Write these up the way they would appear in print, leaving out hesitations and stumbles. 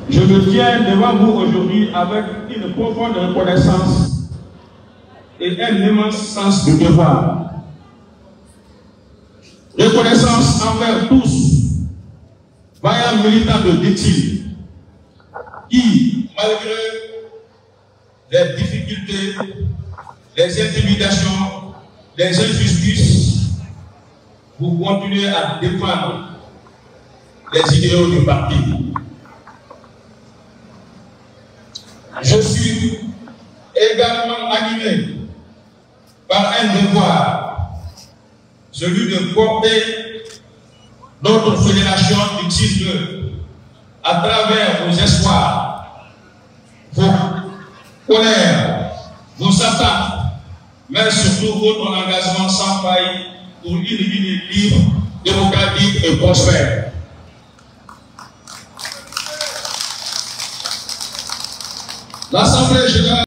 Je me tiens devant vous aujourd'hui avec une profonde reconnaissance et un immense sens de devoir. Reconnaissance envers tous, vaillants militants de DICTIL, qui, malgré les difficultés, les intimidations, les injustices, vous continuez à défendre les idéaux du parti. Je suis également animé par un devoir, celui de porter notre fédération DICTIL à travers vos espoirs, vos colères, vos attentes, mais surtout votre engagement sans faille pour une Guinée libre, démocratique et prospère. L'Assemblée générale,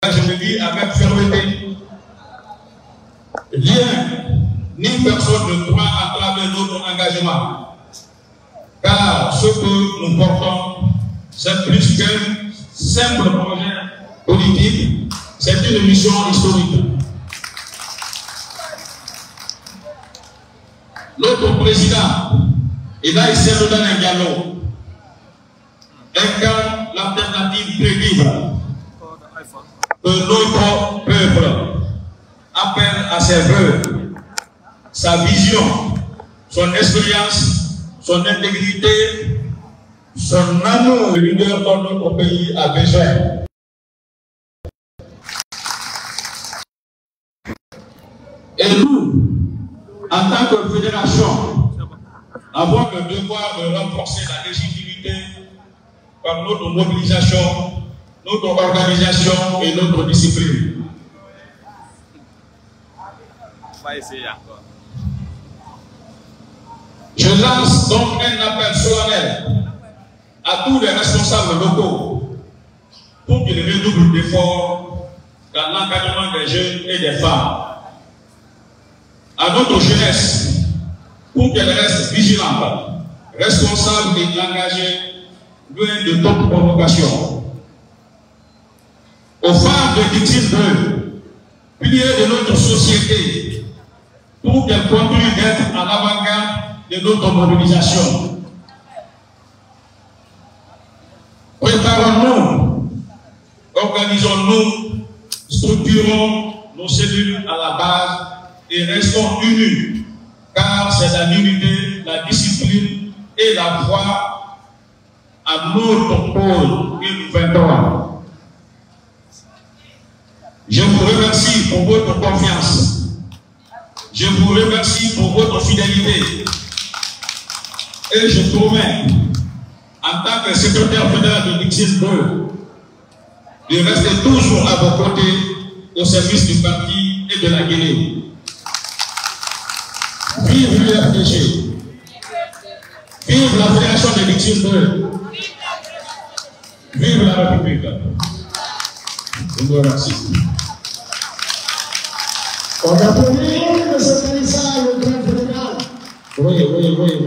je me dis avec fermeté, rien ni personne ne pourra entraver notre engagement, car ce que nous portons, c'est plus qu'un simple projet politique, c'est une mission historique. Notre président, Elaye Seydou Diallo, incarne l'alternative crédible que notre peuple appelle à ses vœux. Sa vision, son expérience, son intégrité, son amour, le leader dont notre pays a besoin. Et nous, en tant que fédération, avons le devoir de renforcer la légitimité par notre mobilisation, notre organisation et notre discipline. Je lance donc un appel solennel à tous les responsables locaux pour qu'ils redoublent d'efforts dans l'encadrement des jeunes et des femmes. À notre jeunesse, pour qu'elle reste vigilante, responsable et engagée, loin de toute provocation. Aux femmes de DICTIL, piliers de notre société, pour qu'elles continuent d'être à l'avant-garde de notre mobilisation. Préparons-nous, organisons-nous, structurons nos cellules à la base et restons unis, car c'est la l'unité, la discipline et la foi à notre pôle que nous vaincrons. Je vous remercie pour votre confiance. Je vous remercie pour votre fidélité. Et je promets, en tant que secrétaire fédéral de DICTIL 2, de rester toujours à vos côtés au service du parti et de la Guinée. Vive l'UFDG. Vive la fédération de DICTIL 2. Vive la République. Je vous remercie. On applaudit M. Kalissa, le grand fédéral. Oui,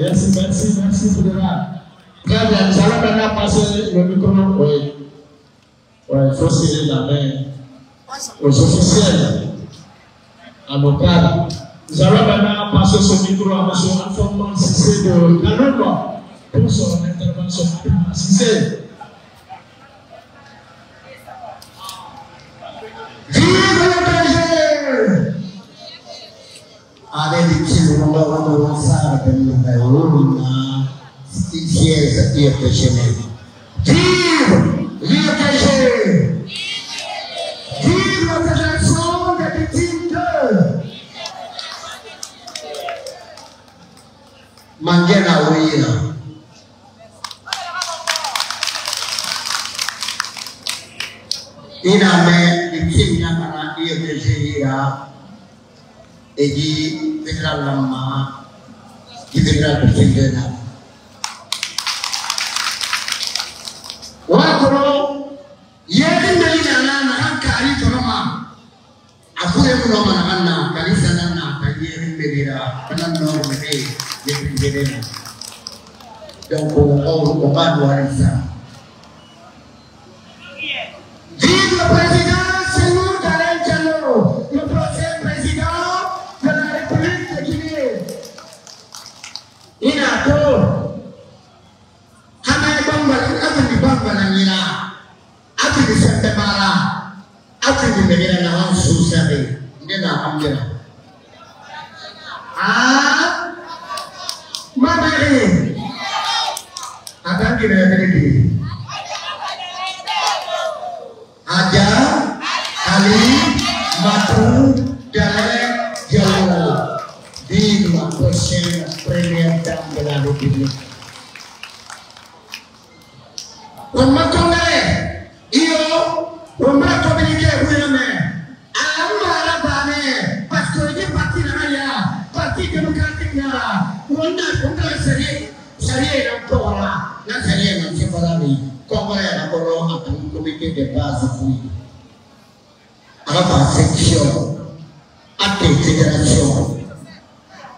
merci, fédéral. Très bien, nous allons maintenant passer le micro. Oui, il faut serrer la main aux officiels, à nos cadres. Nous allons maintenant passer ce micro à M. Alphonse Cissé de Kanouma pour son intervention. Cissé. Vive le DG! Allez, DICTIL, on va lancer Vive l'UFDG! Vive la fédération de DICTIL 2! Mangena Ouira. Iname DICTIL Nyakana UFDG ira Edi Federal Lama di Federal DICTIL. Wakoro yedi melina na hankali toroma afure kuno mana kanisa na yedi melira kana no mebe yedi melira Donc, on va voir ça. Vive le président, c'est nous, Dalen Diallo, le prochain président de la République de Guinée. Il a tout. Hamay Bambal, Abdi Bambal Nina, Abdi Santamara, Abdi Medina Nahan Sousabe, Nina Amira. Ah, Mamari, Akan Kira Aja, Ali, Matu, Dalen Diallo, vive la prochaine première dame de la République. On m'a tombé, on m'a communiqué, oui, mais parce que les partis là, parti démocratique là, on a serré, encore là, la serré, on s'est pas lavé. Comment est un comité de base à la section, à la fédération.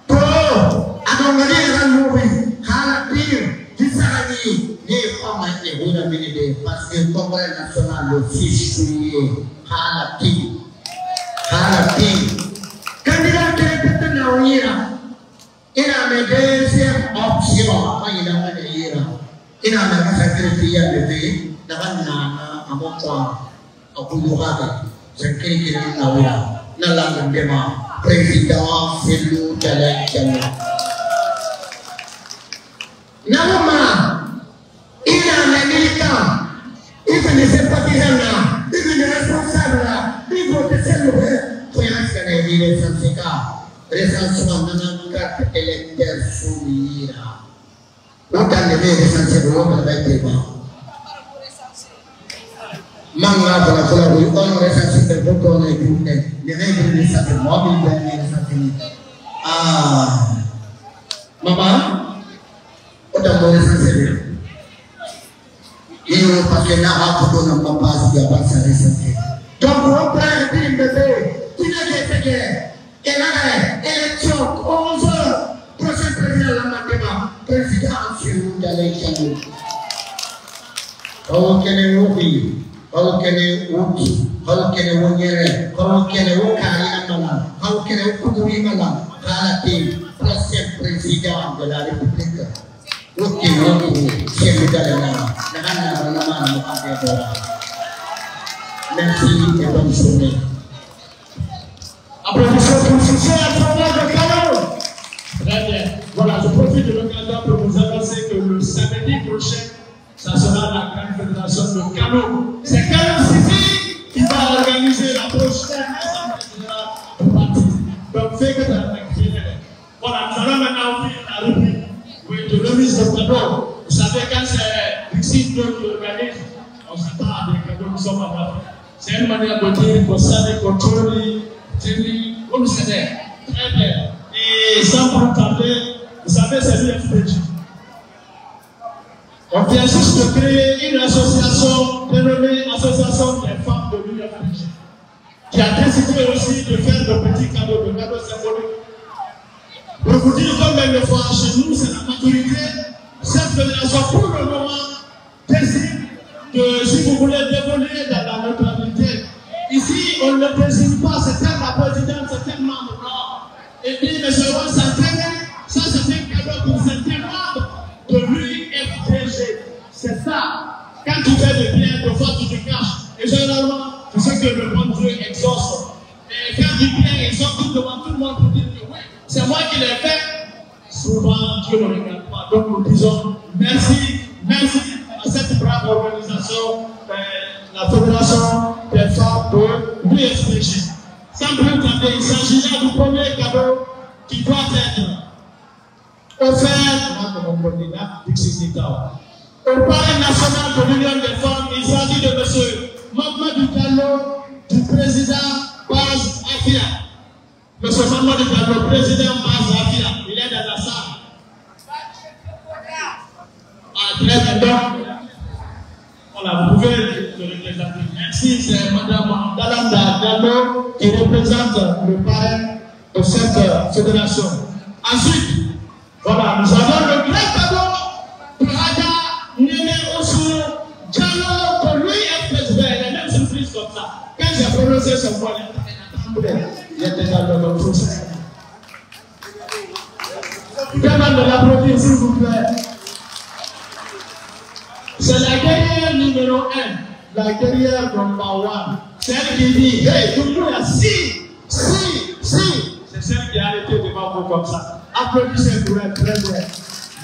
Pour annoncer la nouvelle, à la pire, du salarié, les femmes et les roues parce que le Congrès national le 6 juillet, à la pire. Candidat qui est peut-être il a mes deuxième option, il a mes il a même secrétaire de vie, à mon temps, à Boulouraga, secrétaire de Naoula, la langue de ma président, c'est nous, Dalen Diallo. Naouma, il a mes militants, il fait des sympathisants là, il fait des responsables là, il faut que c'est le pour l'inscrire les syndicats, recensement de 4 électeurs soumis. What can the very sensible woman like the Manga for a full of all relationship the book on a group, the neighbor is such a mobile than something. Ah, Mama, what a more sensible. You can now have to go on Papa's Gabasa recently. Don't go back in the day. Tina again. Election, 11 prochain président de la Matema, président sur Dalen Diallo. How can you be? How can you walk? How can you walk? How can you walk? How can you walk? Halati, prochain président de la République. Chef de Dalen. Merci et bonne journée. Applaudissements pour Cissé à travers le canon. Très bien. Voilà, je profite de l'occasion pour vous annoncer que le samedi prochain, ça sera la grande fédération de Kano. C'est Kano Cissé qui va organiser la prochaine assemblée générale du parti. Donc, fait que dans l'activité. Voilà, nous allons maintenant ouvrir la rubrique de remise de cadeaux. Vous savez, quand c'est Rixi qui organise, on s'attend à des cadeaux qui sont à l'Afrique. C'est une manière de dire qu'on savait qu'on tourne. On le sait très bien. Et sans plus tarder, vous savez, c'est l'UFPJ. On vient juste de créer une association dénommée Association des femmes de l'UFPJ, qui a décidé aussi de faire de petits cadeaux, de cadeaux symboliques. Pour vous dire combien de fois chez nous, c'est la maturité. Cette fédération, pour le moment, décide de, si vous voulez, d'évoluer dans la neutralité. Ici, on ne désigne pas, c'est elle la présidente, c'est elle membre. Non. Et puis, M. Ron s'entraîne, ça c'est un cadeau pour certains membres de l'UFPG. C'est ça. Quand tu fais de bien, de fois tu te caches. Et généralement, tu sais que le bon Dieu exauce. Et quand tu viens, ils sont devant tout le monde pour dire que oui, c'est moi qui l'ai fait. Souvent, Dieu ne regarde pas. Donc, nous disons merci à cette brave organisation, la Fédération des femmes de l'UFPJ. Sans plus tarder, il s'agit là du premier cadeau qui doit être offert à mon candidat Dixie Nitawa. Au Palais national de l'Union des femmes, il s'agit de M. Mamadou Diallo, du président Baz Afia. M. Mamadou Diallo, président Baz Afia, il est dans la salle. Ah, très bien. Voilà, vous pouvez le représenter. Merci, c'est Mme Dalanda Diallo qui représente le parrain de cette fédération. Ensuite, voilà, nous avons le grand cadeau pour poser son point. Il y a déjà le procès. Demande de l'applaudir, s'il vous plaît. C'est la guerrière numéro 1, la guerrière number 1. Celle qui dit, hey, tout le monde a si. C'est celle qui a arrêté devant vous comme ça. Applaudissez pour elle, très bien.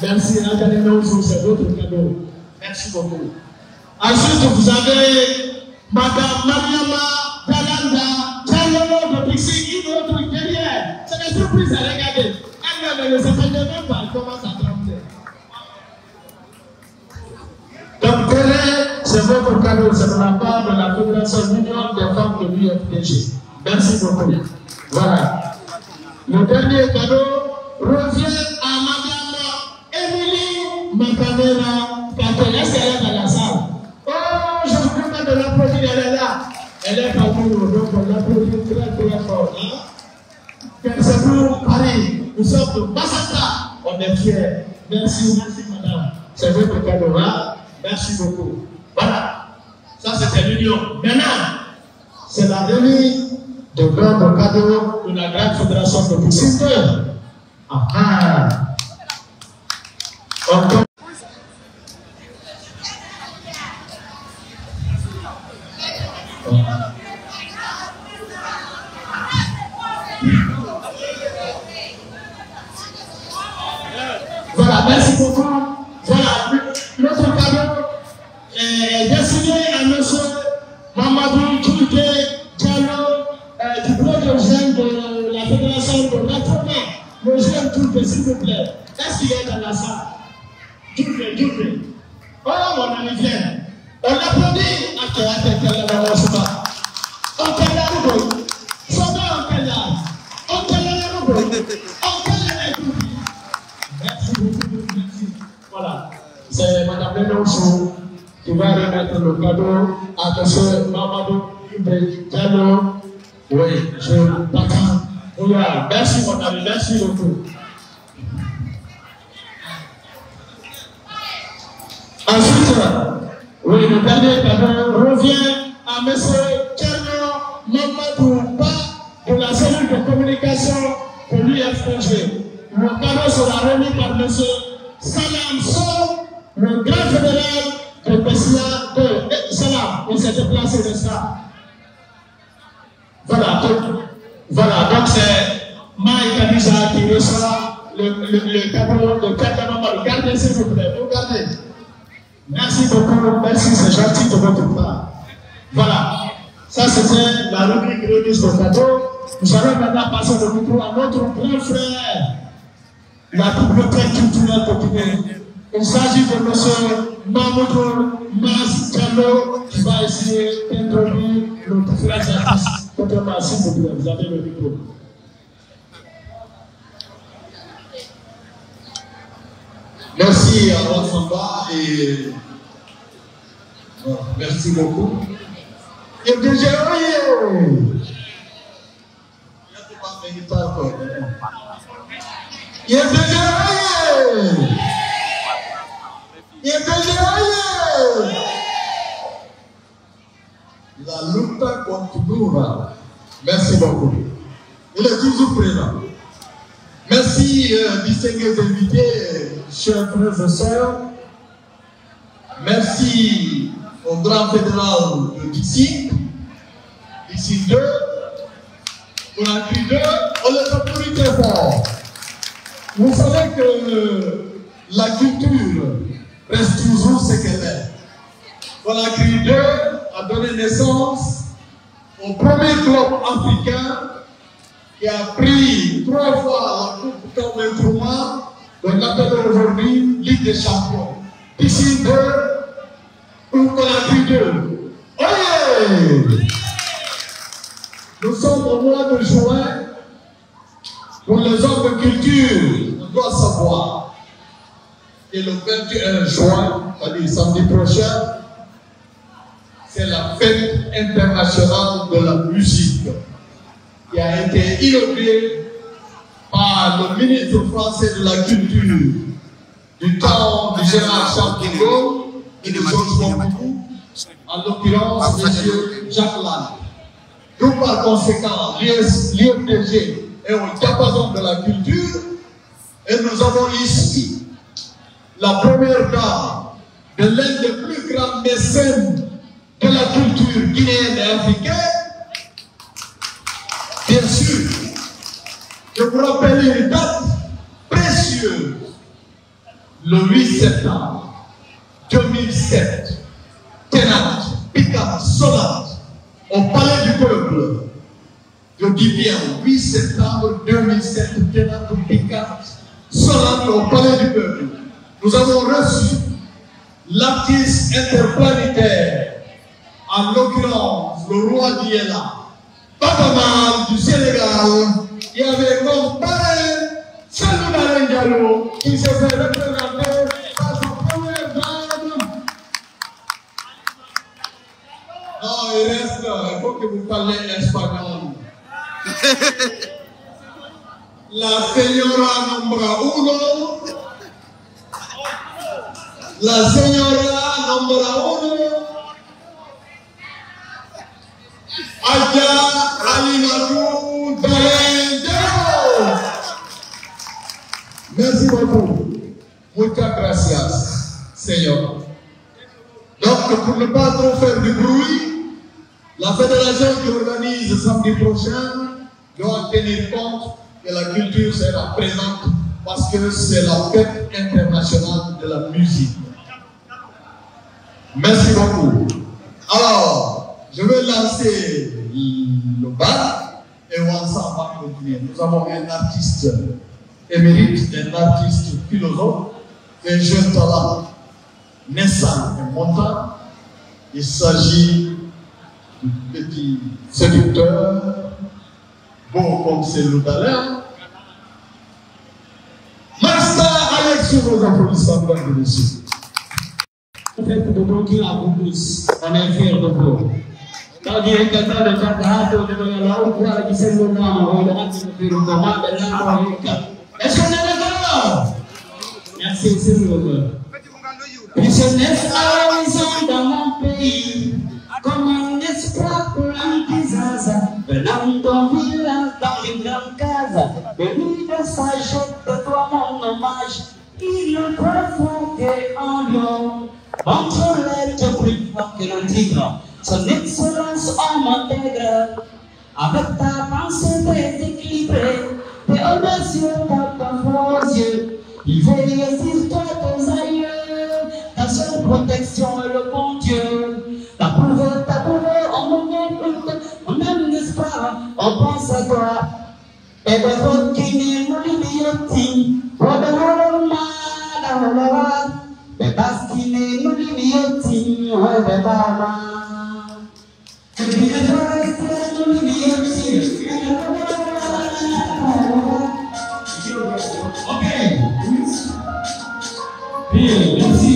Merci, regardez-nous sur ces autres cadeaux. Merci beaucoup. Ensuite, vous avez Madame Mariama Dalanda, Diallo de Pixie, une autre guerrière. C'est une surprise à regarder. Elle ne sait même pas comment ça tremble. Donc, c'est votre cadeau, c'est de la part de la Fédération Union des femmes de l'UFDG. Merci beaucoup. Voilà. Le dernier cadeau revient à Madame Émilie Macanera Katel. Est-ce qu'elle est dans la salle? Oh, je vous demande de l'applaudir, elle est là. Elle est parmi nous, donc on l'applaudit très fort. C'est pour Paris. Nous sommes de Massata. On est fiers. Merci madame. C'est votre cadeau, hein? Merci beaucoup. Voilà. Ça, c'était l'union. Maintenant, c'est la remise de notre cadeau de la grande fédération de Poussinte. Voilà, merci beaucoup. Voilà, notre cadeau est destiné à M. Mamadou Koulité Diallo du bloc de jeunes de la fédération de l'Atoma. Le jeune Koulité, s'il vous plaît. Est-ce qu'il est dans la salle? Koulité. Oh, mon ami, viens. On l'applaudit. Merci beaucoup. Voilà. C'est Mme Lenonchou qui va remettre le cadeau à M. Mamadou Diallo. Oui, je t'attends. Voilà. Merci, mon ami. Merci beaucoup. Ensuite, oui, le dernier cadeau revient à M. Kerno Mamadou Ba de la cellule de communication de l'UFDG. Le cadeau sera remis par M. Salam So, le grand fédéral de Bessia de Salam. Il s'est déplacé de ça. Voilà, donc c'est Mike Kadija qui reçoit le cadeau de Kerno Mamadou. Regardez s'il vous plaît, regardez. Merci beaucoup, merci, c'est gentil de votre part. Voilà, ça c'était la rubrique remise de cadeau. Nous allons maintenant passer le micro à notre grand frère, la bibliothèque culturelle populaire. Il s'agit de M. Mamoudou Mas Diallo qui va essayer d'introduire le différents artistes. Autrement, s'il vous plaît, vous avez le micro. Merci à Roi Samba et merci beaucoup. Et déjà, la lutte continuera. Merci beaucoup. Il est toujours présent. Merci, distingués invités, chers frères et sœurs. Merci au grand fédéral de Dixie 2. On a pris 2, on les applaudit très fort. Vous savez que la culture reste toujours ce qu'elle est. Conakry 2 a donné naissance au premier club africain qui a pris 3 fois la Coupe comme instrument, on l'appelle aujourd'hui Ligue des Champions. Ici 2, ou Conakry 2. Oyez! Nous sommes au mois de juin. Pour les hommes de culture, on doit savoir. Et le 21 juin, c'est-à-dire samedi prochain, c'est la fête internationale de la musique qui a été inaugurée par le ministre français de la culture du temps du général Charles de Gaulle et de Georges Pompidou, en l'occurrence M. Jacques Lang. Donc par conséquent, l'IFDG est au diapason de la culture et nous avons ici la première dame de l'un des plus grands mécènes de la culture guinéenne et africaine. Bien sûr, je vous rappelle une date précieuse, le 8 septembre 2007, Ténat, Picat, Sonat, au Palais du Peuple. Je dis bien 8 septembre 2007, Ténat, Picat, Sonat, au Palais du Peuple. Nous avons reçu l'artiste interplanétaire, en l'occurrence le roi Diela, Papa Mal du Sénégal, qui avait comme parrain Salou Malin Diallo, qui se fait représenter par sa première dame. Non, il reste, il faut que vous parlez espagnol. La señora nombra uno. La señora nombra uno. Adja Alimatou Diallo. Merci beaucoup. Muchas gracias, Seigneur. Donc, pour ne pas trop faire du bruit, la fédération qui organise samedi prochain doit tenir compte que la culture sera présente parce que c'est la fête internationale de la musique. Merci beaucoup. Alors, je vais lancer le bal et ensemble va continuer. Nous avons un artiste émérite, un artiste philosophe, un jeune talent naissant et montant. Il s'agit du petit séducteur, beau comme c'est le talent. Master Alex, sur vos applaudissements, mesdames et messieurs. On fait de tranquille à vous tous. On est fiers de vous. Quand il est quelqu'un de faire de la haute voix qui s'est levé en haut, est-ce qu'on est d'accord? Merci, c'est le jeunesse à l'horizon dans mon pays, comme un espoir pour l'antizaza, venant d'un village dans une grande case, venu de sagesse de toi mon hommage, il le préfère en lion. Entre l'être plus fort que le tigre, son excellence homme intègre, avec ta pensée déséquilibrée, t'es audacieux, t'as pas froid aux yeux, il veille sur toi tes aïeux, ta seule protection est le bon Dieu, ta prouvé, on même espoir, on pense à toi, et de votre qui nous l'imiotin, bebas kini nulimioti bebama okay bien merci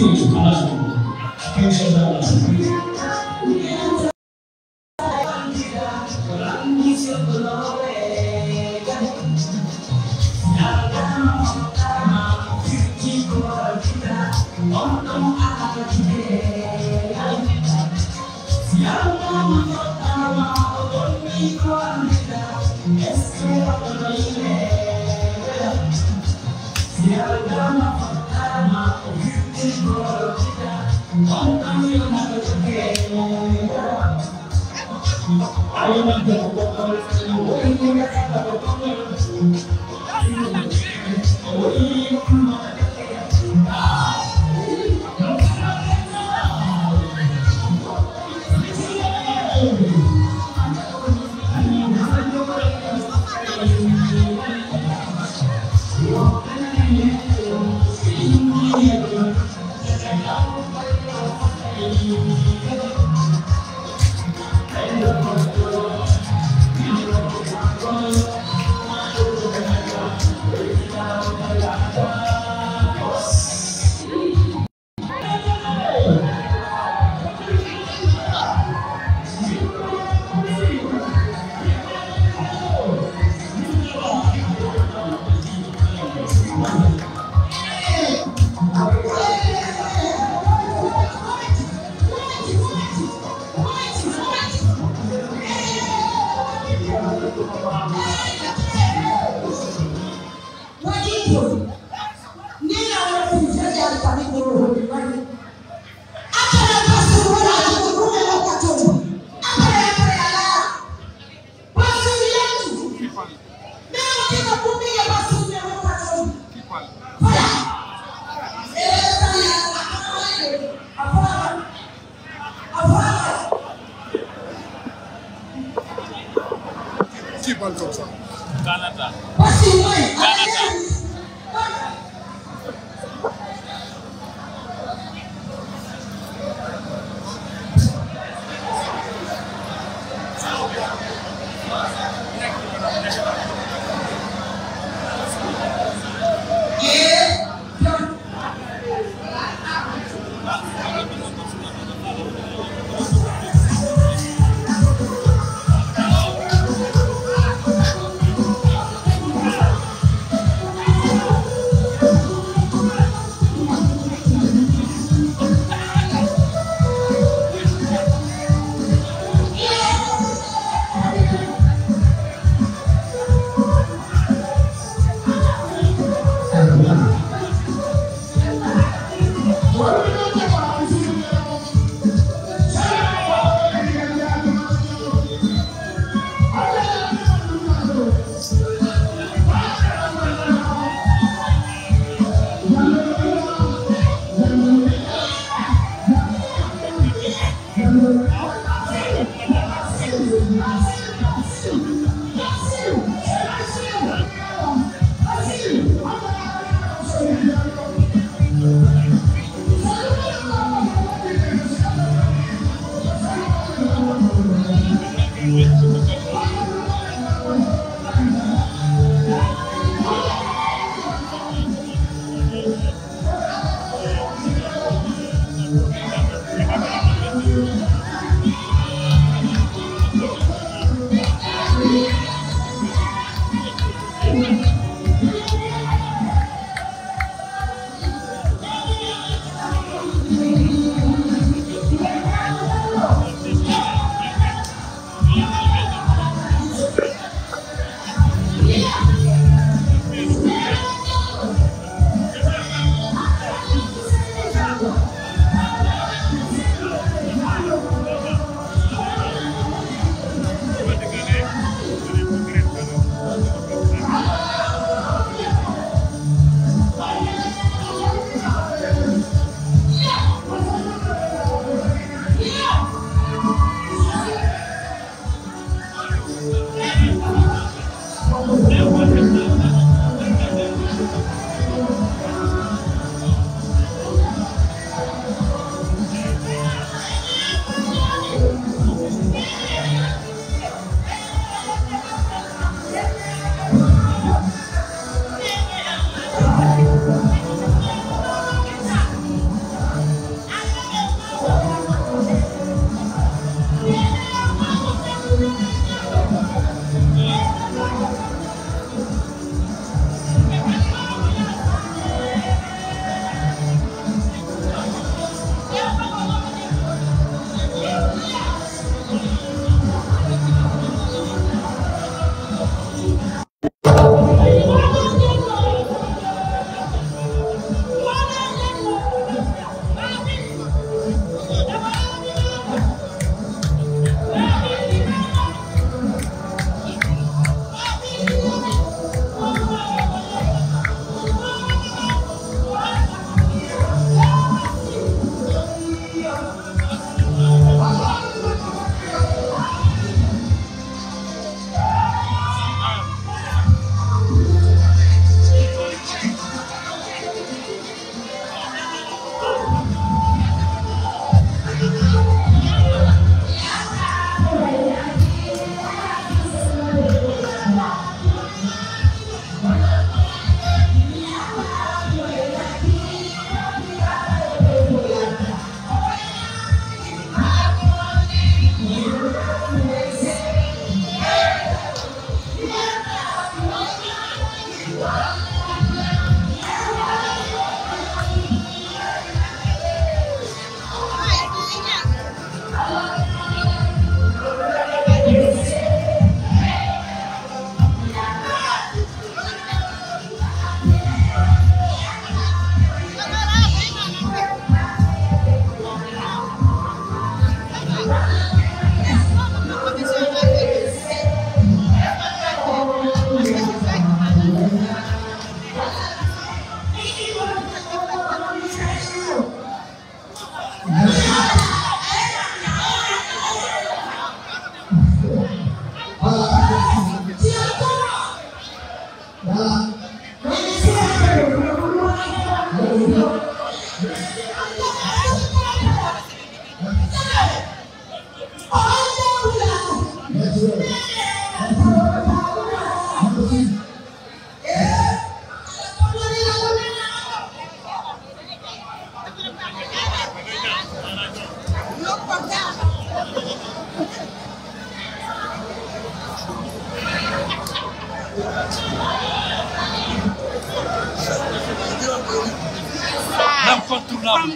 L'incontournable.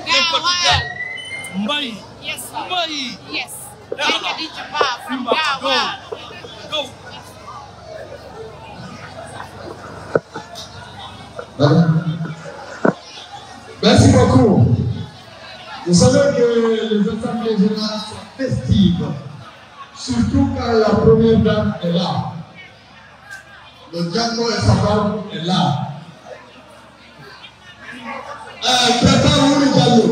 Mbaye. Yes, sir. Mbaye. Yes. From Gawa. Go. Merci beaucoup. Vous savez que les assemblées générales sont festives, surtout quand la première dame est là. Le Django et sa femme est là. Prépare Wuri Diallo.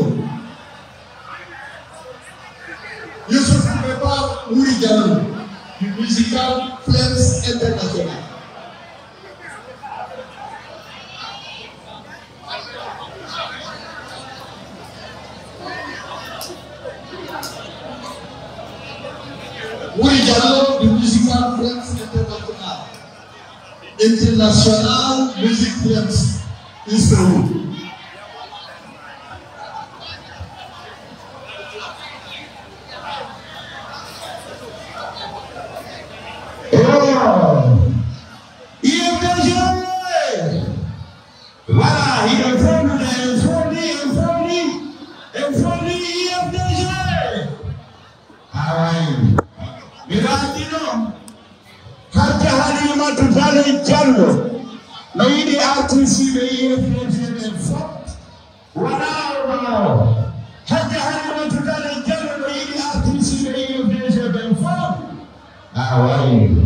Youssouf prépare Wuri Diallo du musical Flames International. Wuri Diallo du musical Flames International. International Music Flames History. Voilà, il est fourni, IFDG. Ah oui. Mais là, dis-nous, quand tu as dit que tu as dit Diallo, mais il est artiste de IFDG. Voilà, quand tu as dit que tu as dit Diallo, mais il est artiste de IFDG. Ah oui.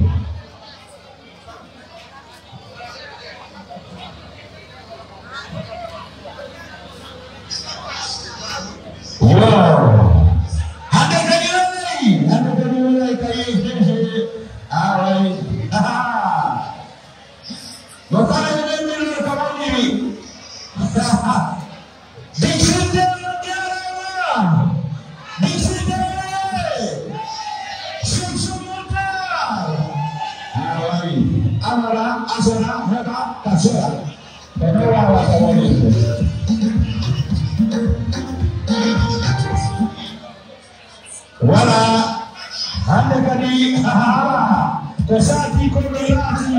Wow! Ada kali kayak awal. Bapak ini kawan ini. Amara, Azara, Heba, Tasera. Benar kawan ini. Voilà, anda kali kesati komunikasi.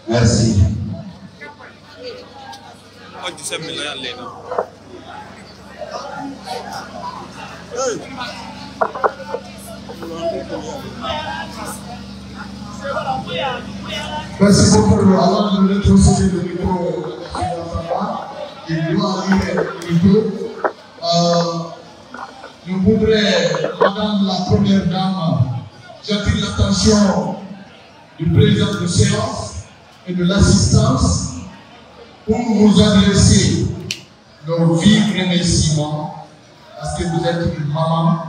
Merci. Merci beaucoup. Avant de rétrocéder le micro, il doit arriver un peu. Je voudrais, Madame la Première Dame, j'attire l'attention du président de séance et de l'assistance pour vous adresser nos vifs remerciements parce que vous êtes une maman,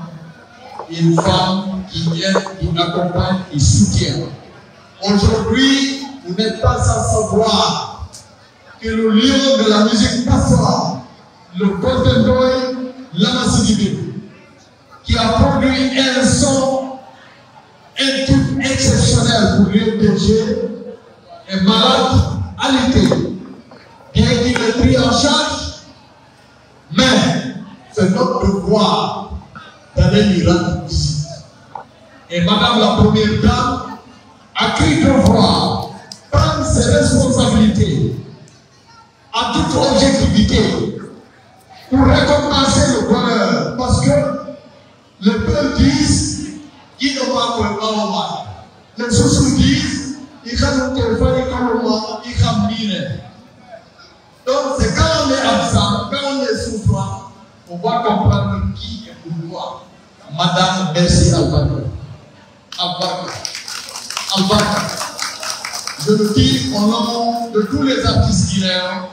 une femme qui aide, qui accompagne et soutient. Aujourd'hui, vous n'êtes pas sans savoir que le lion de la musique pastorale, le Golden Boy Lamasidibé, qui a produit un son, un tube exceptionnel pour l'UMPG, est malade, alité. Bien qu'il est pris en charge, mais c'est notre devoir d'aller lui rendre visite. Et Madame la Première Dame a cru devoir prendre ses responsabilités à toute objectivité pour récompenser le bonheur. Parce que le peuple dit qu'il ne va pas. Les sous disent il va nous faire il va miner. Donc c'est quand on est absent, quand on est souffrant, on va comprendre qui est pourquoi. Madame, merci Albarka. Albarka. Je le dis au nom de tous les artistes guinéens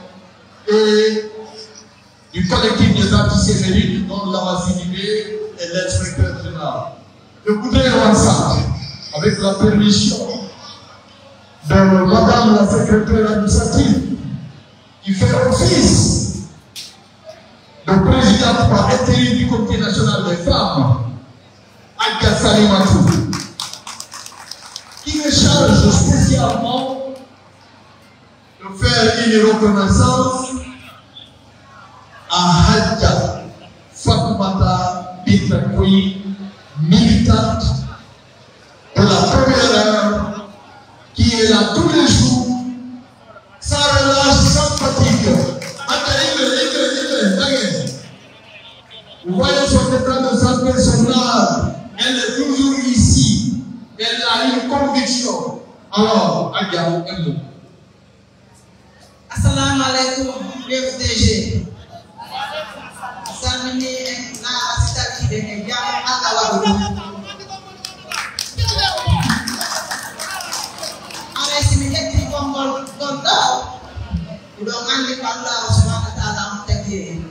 et du collectif des artistes émérites dont Lamasidibé est l'inspecteur général. Je voudrais ensemble, avec la permission de Madame la secrétaire administrative, qui fait office de présidente par intérim du Comité national des femmes, Adja Salimatou, qui me charge spécialement de faire une reconnaissance à Hadja Fatoumata Bintakoui, militante de la première heure, qui est là tous les jours, sans relâche, sans fatigue. Vous voyez son état de santé, son âge, elle est toujours ici. Elle a une conviction. Alors, Adja, un mot. Assalamu alaikum, DG. Samini na asitaki de jam ala wabu. Are simiyeti kongol kondo. Udongan di Allah Subhanahu wa taala mutaki.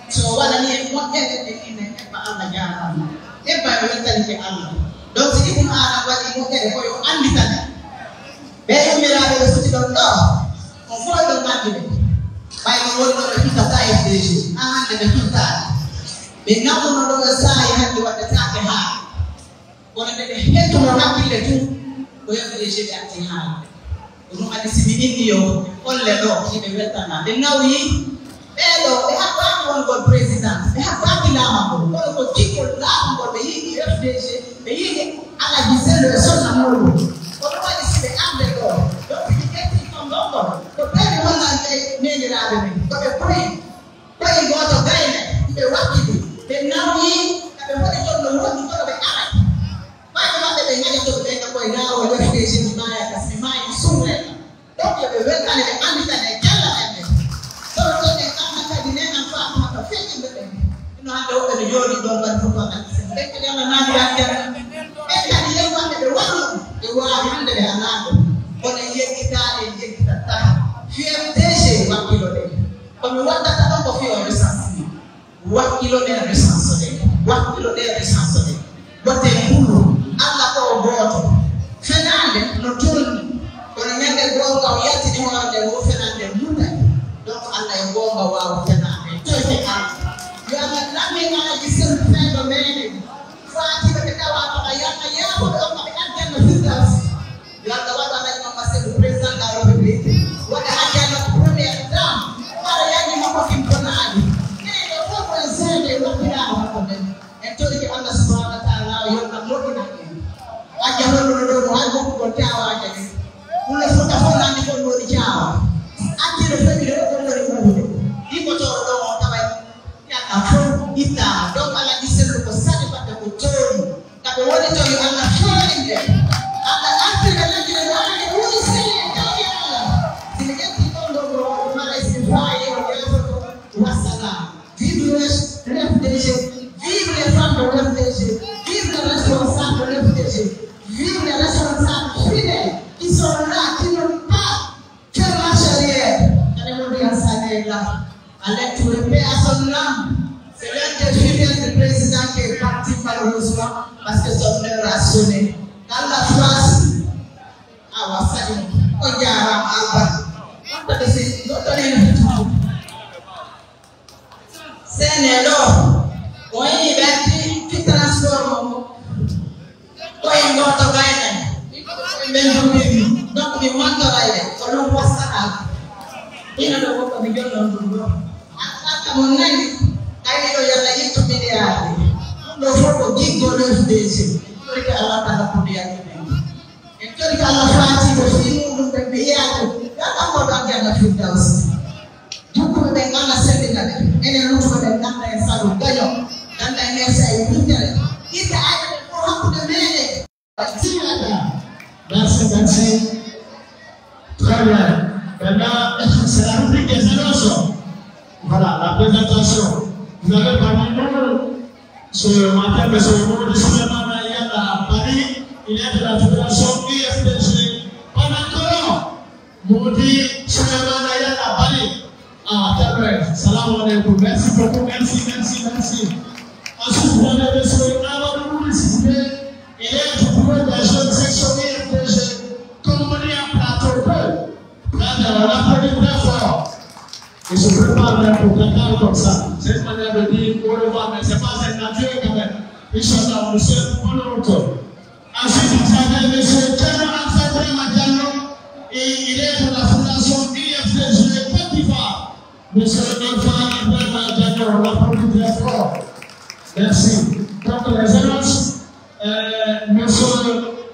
So wala ni mo ene pa Allah jana. E ba wetan ke Allah. Donc si ibn Adam wadi mo ene ko yo andi tan. Be mira be suti don do. On voit le match. Bay mo won do kita ta FDG. De kita. Mais now on the other side, you have to attack the high. When the head to rock in the two, we have to shake at the high. We don't have to see the Indio, all the dog in the Western. Then now we, hello, they have one God president, they have one Lambo, one of the people Lambo, the EFD, the EFD, and I descend the son of Moro. Otherwise, see the underdog. Don't be getting from London. But everyone that they made it out of me. But they pray God of guidance, they rock it. Then now we have what is on the road to go to the eye. Why not the United States of America now, or the station in my as my mind soon? Don't you be well and the American and Canada? So they come and the name and farm have a fishing with them. You know, I don't know the Jordan don't want to come and say, they can have another. And one of the one, the one under the Anand, on a year guitar and year guitar. Fear Deshe, 1 kilo day. But we want that number of your resources. 1 kilo day resource day. 1 kilo day resource day. But the Hulu, Allah for water. Fernande, not only. When I met the world of Yati, you are the Wolfen and the Moon. Don't Allah go about Fernande. You are not loving and you still find a man. Fati berkata ayat ayat untuk mengajarkan Firdaus. Dia tahu bagaimana masih presiden Republik. Wada hajat premier dam. Para yang memakai penan. Ini itu presiden wakil apa? Itu dia Allah Subhanahu Wa Taala yang nampak ini. Ajar lulu aku berjawab aja. Mulai foto-foto di pun berjawab. Ajar premier pun berjawab. Di bocor dong tahu. Ya tahu kita dong kalau diseru pesan pada bocor. Tapi wanita itu yang Allah showing them. Allah after the lagi orang yang boleh sih tahu ya Allah. Sehingga kita untuk Malaysia Friday wassalam. Vive le FDG, vive les femmes de FDG, vive les responsables de FDG, vive les responsables fidèles qui sont là, qui n'ont pas que la charia. Allez-vous dire ça là. Allez tout le paix à son âme. C'est l'un des fidèles du président qui est parti malheureusement parce que son heure a sonné. Dans la phrase, on y a c'est nelo, on y va qui transforme. On y va to gagne. Donc we want to gagne. On le voit ça. Il ne le voit pas bien dans le dos. À mon avis, il y a une tout milliard. No foto gigo FDG. Itu Allah Taala punya ini. Itu Allah Fati berfirman dan biar kita mau bagaimana Firdaus. Jumpa dengan Allah sendiri. Ini lupa dengan yang selalu gayo dan yang saya inginkan. Kita ada orang punya mele. Merci. Très bien. Maintenant, c'est la rubrique des annonces. Voilà, la présentation. Vous avez parmi nous ce matin, M. Moudi Souleymane Ayad à Paris, il est de la fédération IFDG. Pendant que Moudi Souleymane Ayad à Paris. Ah, très salam alaikum. Merci beaucoup, merci. Ensuite, vous avez M. Amadou Moudi, il est du bureau de la jeune section IFDG. Comme on dit en plateau, on applaudit très fort. Il se prépare même pour préparer comme ça. C'est une manière de dire au revoir, mais ce n'est pas cette nature quand même. Inch'Allah, monsieur, bonne route. Ensuite, vous avez monsieur Théo Alfred Madiano, et il est de la fondation IFDG Côte d'Ivoire. Monsieur Alfred Madiano, on l'applaudit très fort. Merci. Donc, les annonces, monsieur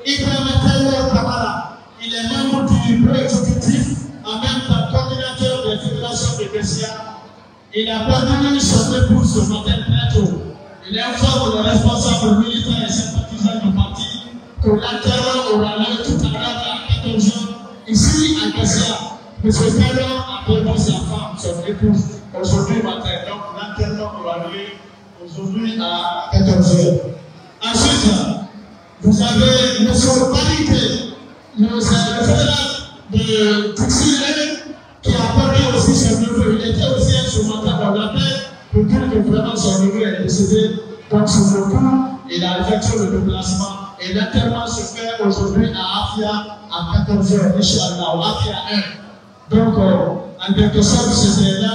Ibrahim Taylor Kamara, il est membre du bureau exécutif, en même temps coordinateur des fédérations de Bessia. Il a perdu son épouse ce matin très tôt. Il est informe le responsable militaire et sympathisant du parti que l'enterrement aura lieu tout à l'heure à 14h ici à Bessia. M. Taylor a perdu sa femme, son épouse, aujourd'hui matin. Donc l'enterrement aura lieu aujourd'hui à 14h. Ensuite, vous avez M. Validé, le fédéral de Tuxilé, qui a perdu aussi son neveu. Il était aussi ce matin dans la paix pour dire que vraiment son neveu est décédé. Donc sur le coup, il a effectué le déplacement. Et l'enterrement se fait aujourd'hui à Afia à 14h, Inch'Allah, à Afia 1. Donc, en quelque sorte, c'était là.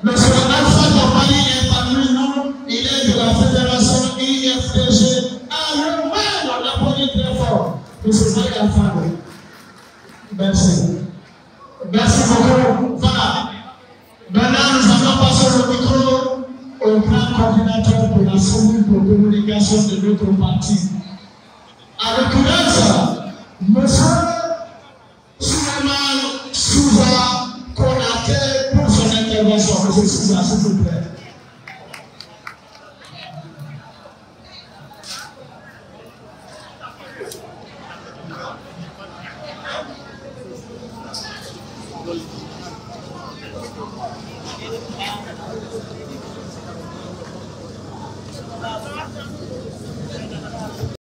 M. Alpha Normali Monsieur Zaya Fabé. Merci. Merci beaucoup. Voilà. Maintenant, nous allons passer le micro au grand coordinateur pour la cellule de communication de notre parti. À l'occurrence, monsieur Souleymane Souza Konaté pour son intervention. Monsieur Souza, s'il vous plaît.